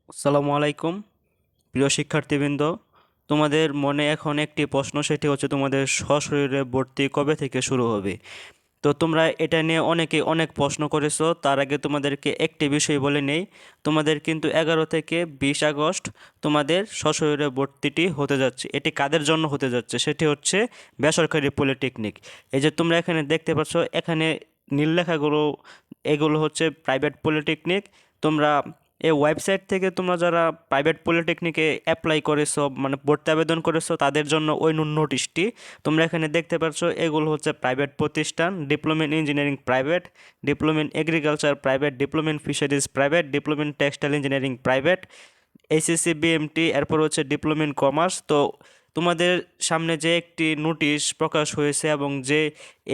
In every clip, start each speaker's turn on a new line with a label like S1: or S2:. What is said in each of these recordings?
S1: আসসালামু আলাইকুম প্রিয় শিক্ষার্থীবৃন্দ। তোমাদের মনে এখন একটি প্রশ্ন, সেটি হচ্ছে তোমাদের সশরীরে ভর্তি কবে থেকে শুরু হবে। তো তোমরা এটা নিয়ে অনেক প্রশ্ন করেছো। তার আগে তোমাদেরকে একটি বিষয় বলে নেই, তোমাদের কিন্তু 11 থেকে 20 আগস্ট তোমাদের সশরীরে ভর্তিটি হতে যাচ্ছে। এটি কাদের জন্য হতে যাচ্ছে, সেটি হচ্ছে বেসরকারি পলিটেকনিক। এই যে তোমরা এখানে দেখতে পাচ্ছ, এখানে নীল লেখাগুলো, এগুলো হচ্ছে প্রাইভেট পলিটেকনিক। তোমরা এই ওয়েবসাইট থেকে তোমরা যারা প্রাইভেট পলিটেকনিকে অ্যাপ্লাই করেছো, মানে ভর্তি আবেদন করেছো, তাদের জন্য ওই নোটিশটি তোমরা এখানে দেখতে পাচ্ছ। এগুলো হচ্ছে প্রাইভেট প্রতিষ্ঠান: diploma in engineering private, diploma in agriculture private, diploma in fisheries private, diploma in textile engineering private, HSC BMT, এরপর হচ্ছে ডিপ্লোমা ইন কমার্স। তো তোমাদের সামনে যে একটি নোটিশ প্রকাশ হয়েছে, এবং যে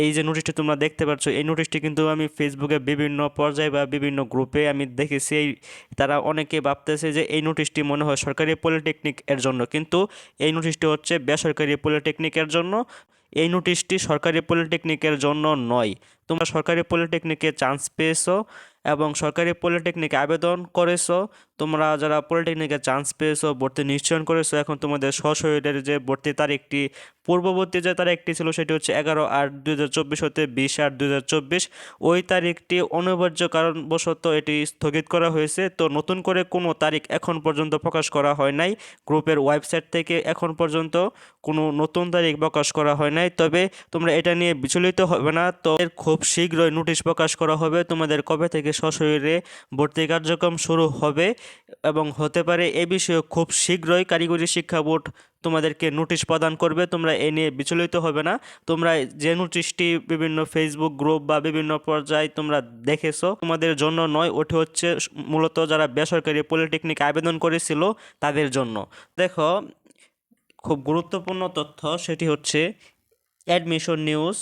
S1: এই যে নোটিশটি তোমরা দেখতে পাচ্ছ, এই নোটিশটি কিন্তু আমি ফেসবুকে বিভিন্ন পর্যায়ে বা বিভিন্ন গ্রুপে আমি দেখেছি। তারা অনেকে ভাবতেছে যে এই নোটিশটি মনে হয় সরকারি পলিটেকনিক এর জন্য, কিন্তু এই নোটিশটি হচ্ছে বেসরকারি পলিটেকনিকের জন্য। এই নোটিশটি সরকারি পলিটেকনিকের জন্য নয়। তোমরা সরকারি পলিটেকনিকে চান্স পেয়েছো এবং সরকারি পলিটেকনিকে আবেদন করেছো। তোমরা যারা পলিটেকনিকে চান্স পেয়েছো, ভর্তি নিশ্চয়ন করেছো, এখন তোমাদের সশরীরের যে ভর্তি তারিখটি, পূর্ববর্তী যে তারিখটি ছিল সেটি হচ্ছে 11/8/2024 হতে 20/8/2024। ওই তারিখটি অনিবার্য কারণবশত এটি স্থগিত করা হয়েছে। তো নতুন করে কোনো তারিখ এখন পর্যন্ত প্রকাশ করা হয় নাই। গ্রুপের ওয়েবসাইট থেকে এখন পর্যন্ত কোনো নতুন তারিখ প্রকাশ করা হয় নাই। তবে তোমরা এটা নিয়ে বিচলিত হবে না, তো এর খুব শীঘ্রই নোটিশ প্রকাশ করা হবে তোমাদের কবে থেকে সশরীরে ভর্তি কার্যক্রম শুরু হবে এবং হতে পারে। এ বিষয়ে খুব শীঘ্রই কারিগরি শিক্ষা বোর্ড তোমাদেরকে নোটিশ প্রদান করবে। তোমরা এ নিয়ে বিচলিত হবে না। তোমরা যে নোটিশটি বিভিন্ন ফেসবুক গ্রুপ বা বিভিন্ন পর্যায়ে তোমরা দেখেছো, তোমাদের জন্য নয়। ওটি হচ্ছে মূলত যারা বেসরকারি পলিটেকনিক আবেদন করেছিল তাদের জন্য। দেখো, খুব গুরুত্বপূর্ণ তথ্য, সেটি হচ্ছে অ্যাডমিশন নিউজ।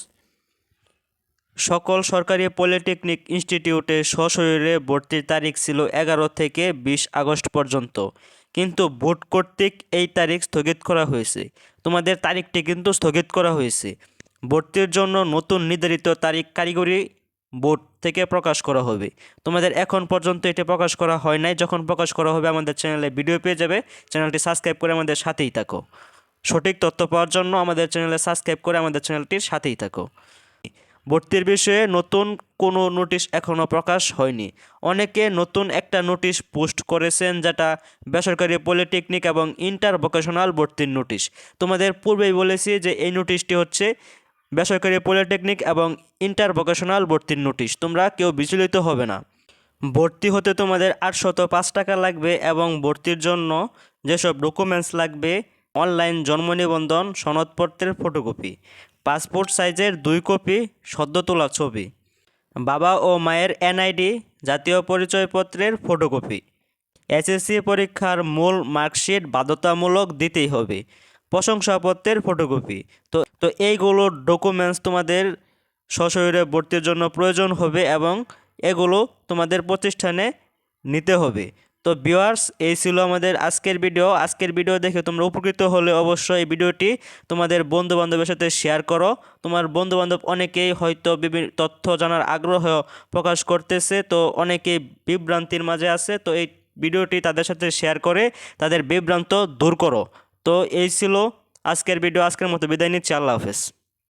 S1: সকল সরকারি পলিটেকনিক ইনস্টিটিউটে সশরীরে ভর্তির তারিখ ছিল 11 থেকে 20 আগস্ট পর্যন্ত, কিন্তু বোর্ড কর্তৃক এই তারিখ স্থগিত করা হয়েছে। তোমাদের তারিখটি কিন্তু স্থগিত করা হয়েছে। ভর্তির জন্য নতুন নির্ধারিত তারিখ কারিগরি বোর্ড থেকে প্রকাশ করা হবে। তোমাদের এখন পর্যন্ত এটি প্রকাশ করা হয় নাই। যখন প্রকাশ করা হবে আমাদের চ্যানেলে ভিডিও পেয়ে যাবে। চ্যানেলটি সাবস্ক্রাইব করে আমাদের সাথেই থাকো। সঠিক তথ্য পাওয়ার জন্য আমাদের চ্যানেলে সাবস্ক্রাইব করে আমাদের চ্যানেলটির সাথেই থাকো। ভর্তির বিষয়ে নতুন কোনো নোটিশ এখনও প্রকাশ হয়নি। অনেকে নতুন একটা নোটিশ পোস্ট করেছেন, যেটা বেসরকারি পলিটেকনিক এবং ইন্টার ভোকেশনাল ভর্তির নোটিশ। তোমাদের পূর্বেই বলেছি যে এই নোটিশটি হচ্ছে বেসরকারি পলিটেকনিক এবং ইন্টার ভোকেশনাল ভর্তির নোটিশ। তোমরা কেউ বিচলিত হবে না। ভর্তি হতে তোমাদের 805 টাকা লাগবে এবং ভর্তির জন্য যেসব ডকুমেন্টস লাগবে: অনলাইন জন্ম নিবন্ধন সনদপত্রের ফটোকপি, পাসপোর্ট সাইজের 2 কপি সদ্য তোলা ছবি, বাবা ও মায়ের এনআইডি, জাতীয় পরিচয়পত্রের ফটোকপি, এসএসসি পরীক্ষার মূল মার্কশিট বাধ্যতামূলক দিতেই হবে, প্রশংসাপত্রের ফটোকপি। তো তো এইগুলো ডকুমেন্টস তোমাদের সশরীরে ভর্তির জন্য প্রয়োজন হবে এবং এগুলো তোমাদের প্রতিষ্ঠানে নিতে হবে। তো ভিউয়ার্স, এই ছিল আমাদের আজকের ভিডিও। আজকের ভিডিও দেখে তোমরা উপকৃত হলে অবশ্যই এই ভিডিওটি তোমাদের বন্ধুবান্ধবের সাথে শেয়ার করো। তোমার বন্ধুবান্ধব অনেকেই হয়তো বিভিন্ন তথ্য জানার আগ্রহ প্রকাশ করতেছে, তো অনেকেই বিভ্রান্তির মাঝে আছে। তো এই ভিডিওটি তাদের সাথে শেয়ার করে তাদের বিভ্রান্ত দূর করো। তো এই ছিল আজকের ভিডিও। আজকের মতো বিদায় নিচ্ছি। আল্লাহ হাফেজ।